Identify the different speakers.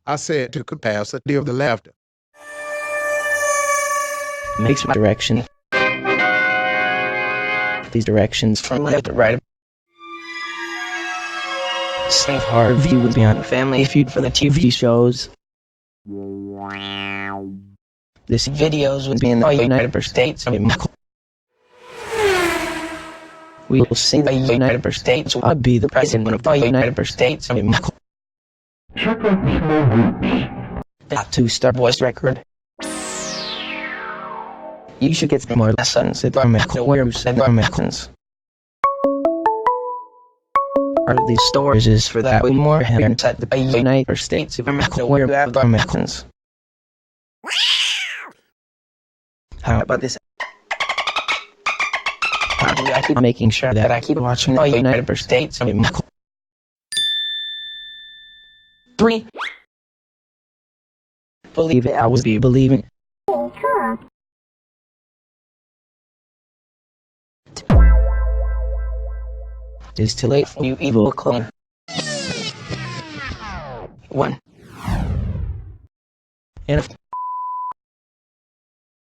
Speaker 1: I said to capacity of the laughter.
Speaker 2: Makes my direction. These directions from left to right. Save Harvey would be on Family Feud for the TV shows. This videos would be in the United States of America. We will see the United States will be the president of the United States of America. That 2-star voice record. You should get more lessons at America where you said Americans. Are these stories is for that more hands at the United States of America where you have the Americans. How about this? How do I keep making sure that I keep watching the United States of America? 3. Believe it, I will be believing. It's too late for you evil clone. 1. And